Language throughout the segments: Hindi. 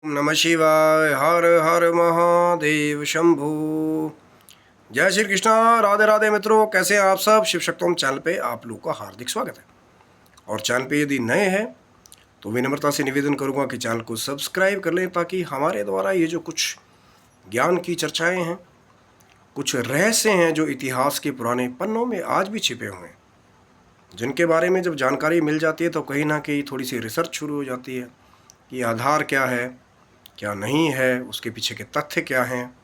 ओम नमः शिवाय। हर हर महादेव शंभु। जय श्री कृष्णा। राधे राधे मित्रों, कैसे हैं आप सब। शिव शक्तोम चैनल पे आप लोगों का हार्दिक स्वागत है। और चैनल पे यदि नए हैं तो विनम्रता से निवेदन करूंगा कि चैनल को सब्सक्राइब कर लें, ताकि हमारे द्वारा ये जो कुछ ज्ञान की चर्चाएं हैं, कुछ रहस्य हैं जो इतिहास के पुराने पन्नों में आज भी छिपे हुए हैं, जिनके बारे में जब जानकारी मिल जाती है तो कहीं ना कहीं थोड़ी सी रिसर्च शुरू हो जाती है कि आधार क्या है, क्या नहीं है, उसके पीछे के तथ्य क्या हैं,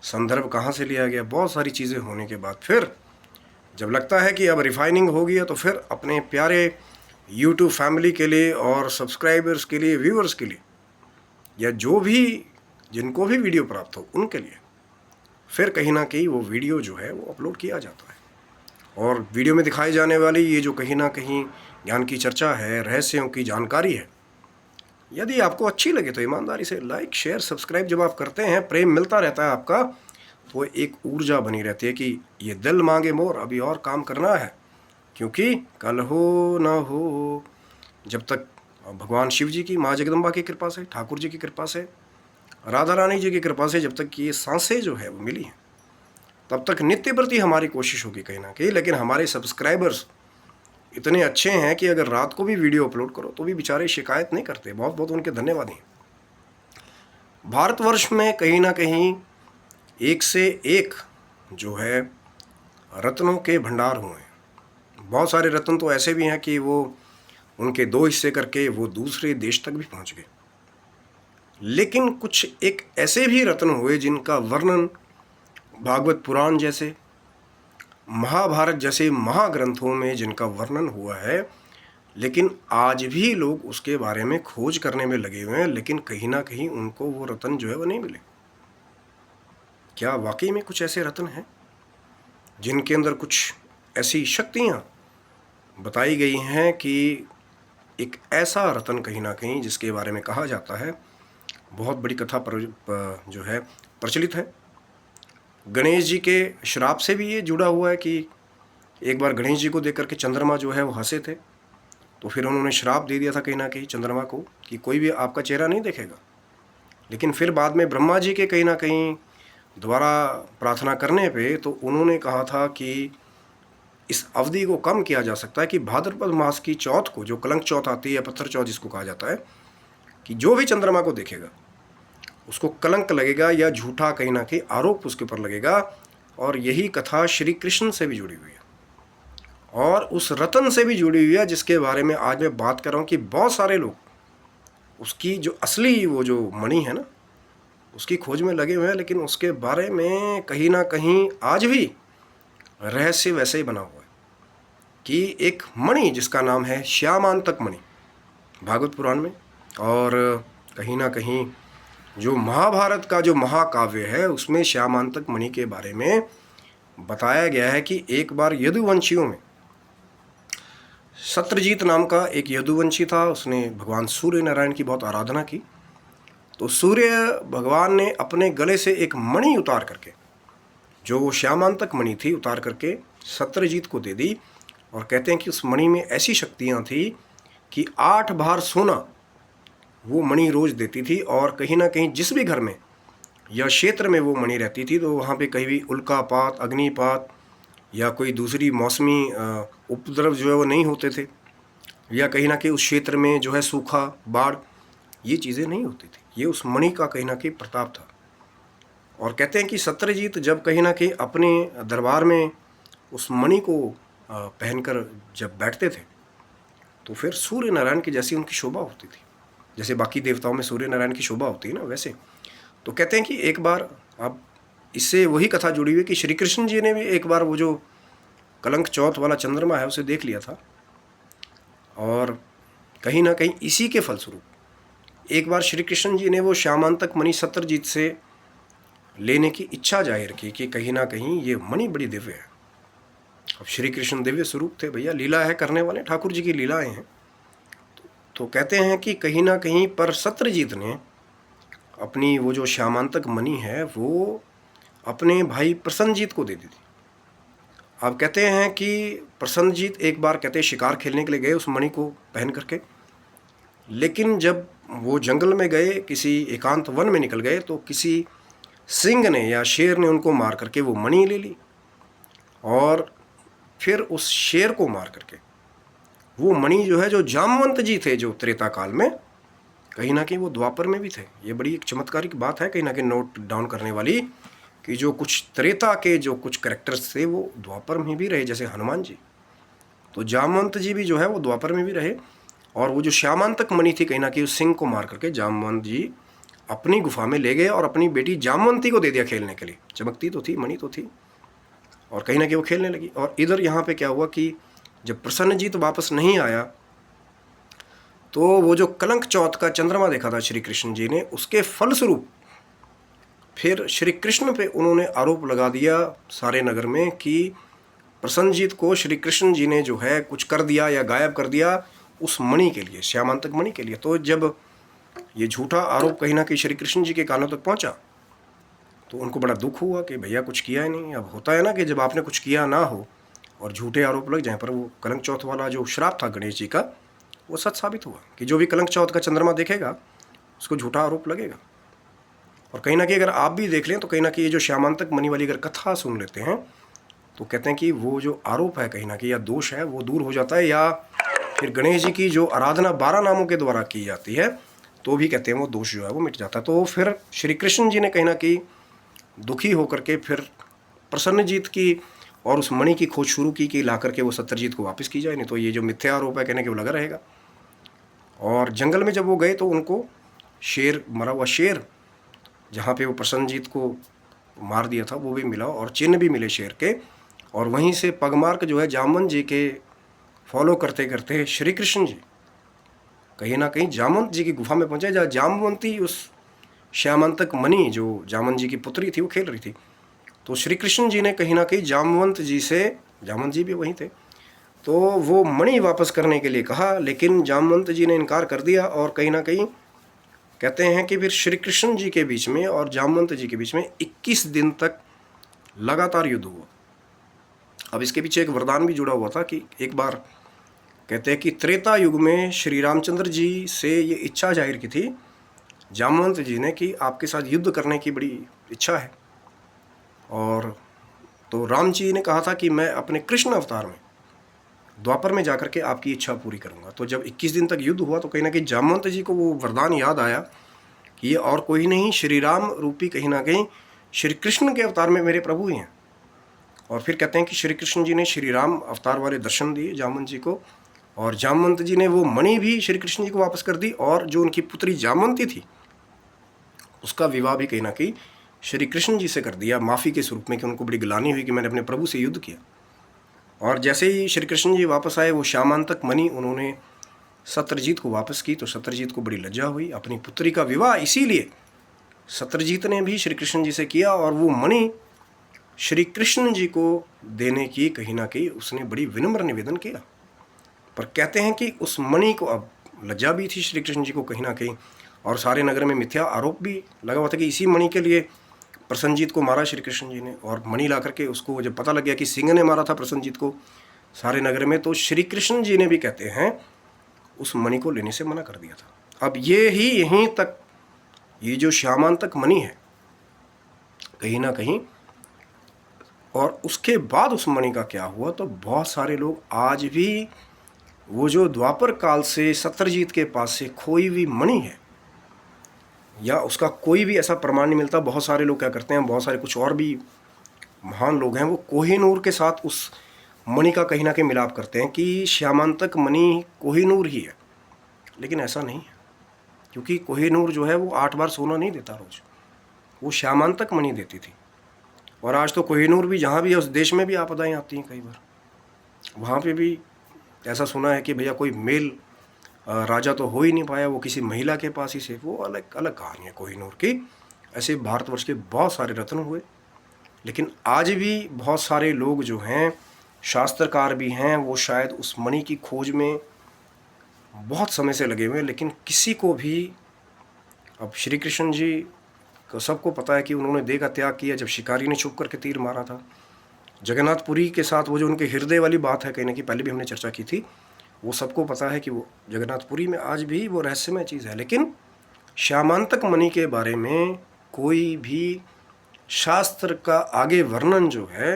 संदर्भ कहाँ से लिया गया। बहुत सारी चीज़ें होने के बाद फिर जब लगता है कि अब रिफाइनिंग हो गई है, तो फिर अपने प्यारे यूट्यूब फैमिली के लिए और सब्सक्राइबर्स के लिए, व्यूअर्स के लिए, या जो भी जिनको भी वीडियो प्राप्त हो उनके लिए फिर कहीं ना कहीं वो वीडियो जो है वो अपलोड किया जाता है। और वीडियो में दिखाई जाने वाली ये जो कहीं ना कहीं ज्ञान की चर्चा है, रहस्यों की जानकारी है, यदि आपको अच्छी लगे तो ईमानदारी से लाइक शेयर सब्सक्राइब जब आप करते हैं, प्रेम मिलता रहता है आपका, तो एक ऊर्जा बनी रहती है कि ये दिल मांगे मोर, अभी और काम करना है, क्योंकि कल हो ना हो। जब तक भगवान शिव जी की, माँ जगदम्बा की कृपा से, ठाकुर जी की कृपा से, राधा रानी जी की कृपा से जब तक ये सांसें जो है वो मिली हैं, तब तक नित्य प्रति हमारी कोशिश होगी कहीं ना कहीं। लेकिन हमारे सब्सक्राइबर्स इतने अच्छे हैं कि अगर रात को भी वीडियो अपलोड करो तो भी बेचारे शिकायत नहीं करते। बहुत बहुत उनके धन्यवाद हैं। भारतवर्ष में कहीं ना कहीं एक से एक जो है रत्नों के भंडार हुए हैं। बहुत सारे रत्न तो ऐसे भी हैं कि वो उनके दो हिस्से करके वो दूसरे देश तक भी पहुंच गए। लेकिन कुछ एक ऐसे भी रत्न हुए जिनका वर्णन भागवत पुराण जैसे, महाभारत जैसे महाग्रंथों में जिनका वर्णन हुआ है, लेकिन आज भी लोग उसके बारे में खोज करने में लगे हुए हैं, लेकिन कहीं ना कहीं उनको वो रत्न जो है वो नहीं मिले। क्या वाकई में कुछ ऐसे रत्न हैं जिनके अंदर कुछ ऐसी शक्तियाँ बताई गई हैं कि एक ऐसा रत्न कहीं ना कहीं जिसके बारे में कहा जाता है, बहुत बड़ी कथा जो है प्रचलित है। गणेश जी के श्राप से भी ये जुड़ा हुआ है कि एक बार गणेश जी को देख करके चंद्रमा जो है वो हंसे थे, तो फिर उन्होंने श्राप दे दिया था कहीं ना कहीं चंद्रमा को कि कोई भी आपका चेहरा नहीं देखेगा। लेकिन फिर बाद में ब्रह्मा जी के कहीं ना कहीं द्वारा प्रार्थना करने पे तो उन्होंने कहा था कि इस अवधि को कम किया जा सकता है कि भाद्रपद मास की चौथ को, जो कलंक चौथ आती है, पत्थर चौथ जिसको कहा जाता है, कि जो भी चंद्रमा को देखेगा उसको कलंक लगेगा या झूठा कहीं ना कहीं आरोप उसके ऊपर लगेगा। और यही कथा श्री कृष्ण से भी जुड़ी हुई है और उस रतन से भी जुड़ी हुई है, जिसके बारे में आज मैं बात कर रहा हूँ कि बहुत सारे लोग उसकी जो असली वो जो मणि है ना, उसकी खोज में लगे हुए हैं, लेकिन उसके बारे में कहीं ना कहीं आज भी रहस्य वैसे ही बना हुआ है कि एक मणि जिसका नाम है श्यामांतक मणि भागवत पुराण में, और कहीं ना कहीं जो महाभारत का जो महाकाव्य है उसमें श्यामांतक मणि के बारे में बताया गया है कि एक बार यदुवंशियों में सत्रजीत नाम का एक यदुवंशी था। उसने भगवान सूर्य नारायण की बहुत आराधना की, तो सूर्य भगवान ने अपने गले से एक मणि उतार करके, जो वो श्यामांतक मणि थी, उतार करके सत्रजीत को दे दी। और कहते हैं कि उस मणि में ऐसी शक्तियाँ थी कि 8 भार सोना वो मणि रोज देती थी। और कहीं ना कहीं जिस भी घर में या क्षेत्र में वो मणि रहती थी, तो वहाँ पे कहीं भी उल्कापात, अग्निपात या कोई दूसरी मौसमी उपद्रव जो है वो नहीं होते थे, या कहीं ना कहीं उस क्षेत्र में जो है सूखा, बाढ़, ये चीज़ें नहीं होती थी। ये उस मणि का कहीं ना कहीं प्रताप था। और कहते हैं कि सत्यजीत जब कहीं ना कहीं अपने दरबार में उस मणि को पहनकर जब बैठते थे, तो फिर सूर्य नारायण की जैसी उनकी शोभा होती थी। जैसे बाकी देवताओं में सूर्य नारायण की शोभा होती है ना, वैसे। तो कहते हैं कि एक बार, अब इससे वही कथा जुड़ी हुई कि श्री कृष्ण जी ने भी एक बार वो जो कलंक चौथ वाला चंद्रमा है उसे देख लिया था, और कहीं ना कहीं इसी के फलस्वरूप एक बार श्री कृष्ण जी ने वो श्यामांतक मणि सत्यजीत से लेने की इच्छा जाहिर की कि कहीं ना कहीं ये मणि बड़ी दिव्य है। अब श्री कृष्ण दिव्य स्वरूप थे भैया, लीला है करने वाले, ठाकुर जी की लीलाएं हैं। तो कहते हैं कि कहीं ना कहीं पर सत्यजीत ने अपनी वो जो श्यामांतक मणि है वो अपने भाई प्रसन्नजीत को दे दी थी। अब कहते हैं कि प्रसन्नजीत एक बार कहते हैं शिकार खेलने के लिए गए उस मणि को पहन करके, लेकिन जब वो जंगल में गए, किसी एकांत वन में निकल गए, तो किसी सिंह ने या शेर ने उनको मार करके वो मणि ले ली, और फिर उस शेर को मार करके वो मणि जो है, जो जामवंत जी थे जो त्रेता काल में, कहीं ना कहीं वो द्वापर में भी थे। ये बड़ी एक चमत्कारिक बात है कहीं ना कहीं नोट डाउन करने वाली, कि जो कुछ त्रेता के जो कुछ कैरेक्टर्स थे वो द्वापर में भी रहे, जैसे हनुमान जी। तो जामवंत जी भी जो है वो द्वापर में भी रहे, और वो जो श्यामांतक मणि थी कहीं ना कहीं उस सिंह को मार करके जामवंत जी अपनी गुफा में ले गए और अपनी बेटी जामवंती को दे दिया खेलने के लिए। चमकती तो थी, मणि तो थी, और कहीं ना कहीं वो खेलने लगी। और इधर यहाँ पे क्या हुआ कि जब प्रसन्नजीत वापस नहीं आया, तो वो जो कलंक चौथ का चंद्रमा देखा था श्री कृष्ण जी ने, उसके फलस्वरूप फिर श्री कृष्ण पे उन्होंने आरोप लगा दिया सारे नगर में कि प्रसन्नजीत को श्री कृष्ण जी ने जो है कुछ कर दिया या गायब कर दिया उस मणि के लिए, श्यामांतक मणि के लिए। तो जब ये झूठा आरोप कहीं ना कहीं श्री कृष्ण जी के कानों तक पहुंचा, तो उनको बड़ा दुख हुआ कि भैया कुछ किया ही नहीं। अब होता है ना कि जब आपने कुछ किया ना हो और झूठे आरोप लग जाए, पर वो कलंक चौथ वाला जो श्राप था गणेश जी का, वो सच साबित हुआ कि जो भी कलंक चौथ का चंद्रमा देखेगा उसको झूठा आरोप लगेगा। और कहीं ना कहीं अगर आप भी देख लें तो कहीं ना कहीं ये जो श्यामांतक मणि वाली अगर कथा सुन लेते हैं, तो कहते हैं कि वो जो आरोप है कहीं ना कहीं या दोष है वो दूर हो जाता है, या फिर गणेश जी की जो आराधना 12 नामों के द्वारा की जाती है, तो भी कहते हैं वो दोष जो है वो मिट जाता है। तो फिर श्री कृष्ण जी ने कहीं ना कहीं दुखी होकर के फिर प्रसन्नजीत की और उस मणि की खोज शुरू की कि ला करके वो सत्यजीत को वापस की जाए, नहीं तो ये जो मिथ्या आरोप है कहने के वो लगा रहेगा। और जंगल में जब वो गए तो उनको शेर, मरा हुआ शेर, जहाँ पे वो प्रसन्नजीत को मार दिया था, वो भी मिला, और चिन्ह भी मिले शेर के। और वहीं से पगमार्क जो है जामवंत जी के फॉलो करते करते श्री कृष्ण जी कहीं ना कहीं जामवंत जी की गुफा में पहुंचे, जहाँ जामवंती उस श्यामांतक मणि जो जामवंत जी की पुत्री थी वो खेल रही थी। तो श्री कृष्ण जी ने कहीं ना कहीं जामवंत जी से, जामवंत जी भी वहीं थे, तो वो मणि वापस करने के लिए कहा, लेकिन जामवंत जी ने इनकार कर दिया। और कहीं ना कहीं कहते हैं कि फिर श्री कृष्ण जी के बीच में और जामवंत जी के बीच में 21 दिन तक लगातार युद्ध हुआ। अब इसके पीछे एक वरदान भी जुड़ा हुआ था कि एक बार कहते हैं कि त्रेता युग में श्री रामचंद्र जी से ये इच्छा जाहिर की थी जामवंत जी ने कि आपके साथ युद्ध करने की बड़ी इच्छा है। और तो राम जी ने कहा था कि मैं अपने कृष्ण अवतार में द्वापर में जाकर के आपकी इच्छा पूरी करूंगा। तो जब 21 दिन तक युद्ध हुआ तो कहीं ना कहीं जामवंत जी को वो वरदान याद आया कि ये और कोई नहीं, श्री राम रूपी कहीं ना कहीं श्री कृष्ण के अवतार में मेरे प्रभु ही हैं। और फिर कहते हैं कि श्री कृष्ण जी ने श्री राम अवतार वाले दर्शन दिए जामवंत जी को, और जामवंत जी ने वो मणि भी श्री कृष्ण जी को वापस कर दी, और जो उनकी पुत्री जामवंती थी उसका विवाह भी कहीं ना कहीं श्री कृष्ण जी से कर दिया, माफ़ी के स्वरूप में, कि उनको बड़ी गिलानी हुई कि मैंने अपने प्रभु से युद्ध किया। और जैसे ही श्री कृष्ण जी वापस आए, वो श्यामांतक मणि उन्होंने सत्यजीत को वापस की, तो सत्यजीत को बड़ी लज्जा हुई। अपनी पुत्री का विवाह इसीलिए सत्यजीत ने भी श्री कृष्ण जी से किया, और वो मणि श्री कृष्ण जी को देने की कहीं ना कहीं उसने बड़ी विनम्र निवेदन किया। पर कहते हैं कि उस मणि को अब लज्जा भी थी श्री कृष्ण जी को कहीं ना कहीं, और सारे नगर में मिथ्या आरोप भी लगा हुआ था कि इसी मणि के लिए प्रसन्नजीत को मारा श्री कृष्ण जी ने। और मणि ला करके उसको जब पता लग गया कि सिंह ने मारा था प्रसन्नजीत को सारे नगर में, तो श्री कृष्ण जी ने भी कहते हैं उस मणि को लेने से मना कर दिया था। अब ये ही यहीं तक ये जो श्यामांतक मणि है कहीं ना कहीं, और उसके बाद उस मणि का क्या हुआ, तो बहुत सारे लोग आज भी वो जो द्वापर काल से सत्यजीत के पास से खोई हुई मणि है या उसका कोई भी ऐसा प्रमाण नहीं मिलता। बहुत सारे लोग क्या करते हैं, बहुत सारे कुछ और भी महान लोग हैं, वो कोहिनूर के साथ उस मणि का कहीं ना कहीं मिलाप करते हैं कि श्यामांतक मणि कोहिनूर ही है, लेकिन ऐसा नहीं है, क्योंकि कोहिनूर जो है वो 8 बार सोना नहीं देता रोज, वो श्यामांतक मणि देती थी। और आज तो कोहिनूर भी जहाँ भी है उस देश में भी आपदाएँ आती हैं कई बार, वहाँ पे भी ऐसा सुना है कि भैया कोई मेल राजा तो हो ही नहीं पाया, वो किसी महिला के पास ही से, वो अलग अलग कहानी है कोहिनूर की। ऐसे भारतवर्ष के बहुत सारे रत्न हुए, लेकिन आज भी बहुत सारे लोग जो हैं, शास्त्रकार भी हैं, वो शायद उस मणि की खोज में बहुत समय से लगे हुए हैं, लेकिन किसी को भी, अब श्री कृष्ण जी को सबको पता है कि उन्होंने देह का त्याग किया जब शिकारी ने छुप करके तीर मारा था। जगन्नाथपुरी के साथ वो जो उनके हृदय वाली बात है कहने की, पहले भी हमने चर्चा की थी, वो सबको पता है कि वो जगन्नाथपुरी में आज भी वो रहस्यमय चीज़ है। लेकिन श्यामांतक मणि के बारे में कोई भी शास्त्र का आगे वर्णन जो है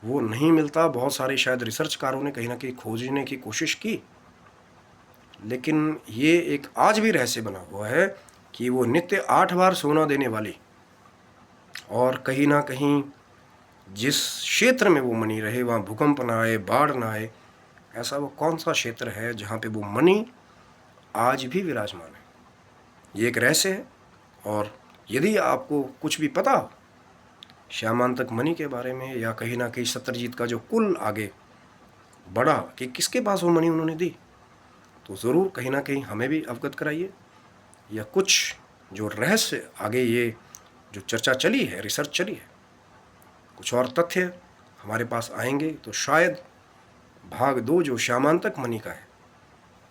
वो नहीं मिलता। बहुत सारे शायद रिसर्चकारों ने कहीं ना कहीं खोजने की कोशिश की, लेकिन ये एक आज भी रहस्य बना हुआ है कि वो नित्य 8 बार सोना देने वाली, और कहीं ना कहीं जिस क्षेत्र में वो मणि रहे वहाँ भूकंप ना आए, बाढ़ ना आए, ऐसा वो कौन सा क्षेत्र है जहाँ पे वो मणि आज भी विराजमान है। ये एक रहस्य है। और यदि आपको कुछ भी पता हो श्यामांतक मणि के बारे में, या कहीं ना कहीं सत्यजीत का जो कुल आगे बढ़ा कि किसके पास वो मणि उन्होंने दी, तो ज़रूर कहीं ना कहीं हमें भी अवगत कराइए। या कुछ जो रहस्य आगे ये जो चर्चा चली है, रिसर्च चली है, कुछ और तथ्य हमारे पास आएंगे तो शायद भाग 2 जो श्यामांतक मणि का है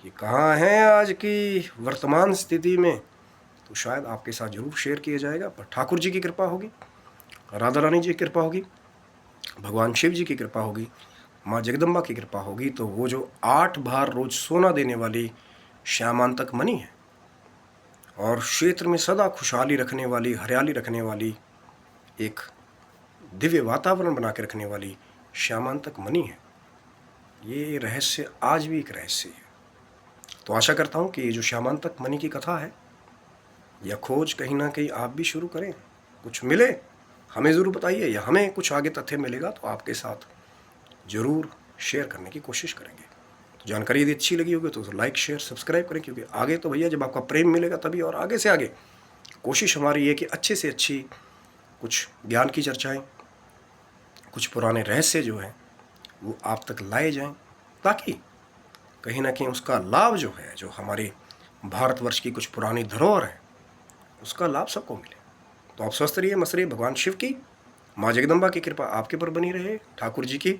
कि कहाँ है आज की वर्तमान स्थिति में, तो शायद आपके साथ जरूर शेयर किया जाएगा। पर ठाकुर जी की कृपा होगी, राधा रानी जी की कृपा होगी, भगवान शिव जी की कृपा होगी, माँ जगदम्बा की कृपा होगी, तो वो जो 8 बार रोज सोना देने वाली श्यामांतक मणि है और क्षेत्र में सदा खुशहाली रखने वाली, हरियाली रखने वाली, एक दिव्य वातावरण बना के रखने वाली श्यामांतक मणि है, ये रहस्य आज भी एक रहस्य है। तो आशा करता हूँ कि ये जो श्यामांतक मणि की कथा है या खोज कहीं ना कहीं आप भी शुरू करें, कुछ मिले हमें ज़रूर बताइए, या हमें कुछ आगे तथ्य मिलेगा तो आपके साथ ज़रूर शेयर करने की कोशिश करेंगे। तो जानकारी यदि अच्छी लगी होगी तो लाइक शेयर सब्सक्राइब करें, क्योंकि आगे तो भैया जब आपका प्रेम मिलेगा तभी, और आगे से आगे कोशिश हमारी है कि अच्छे से अच्छी कुछ ज्ञान की चर्चाएँ, कुछ पुराने रहस्य जो हैं वो आप तक लाए जाएं, ताकि कहीं ना कहीं उसका लाभ जो है, जो हमारे भारतवर्ष की कुछ पुरानी धरोहर है, उसका लाभ सबको मिले। तो आप स्वस्थ रहिए, मस्त रहिए। भगवान शिव की, माँ जगदम्बा की कृपा आपके पर बनी रहे, ठाकुर जी की,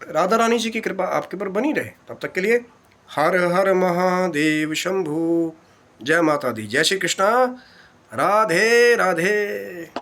राधा रानी जी की कृपा आपके पर बनी रहे। तब तक के लिए हर हर महादेव शंभू। जय माता दी, जय श्री कृष्णा, राधे राधे।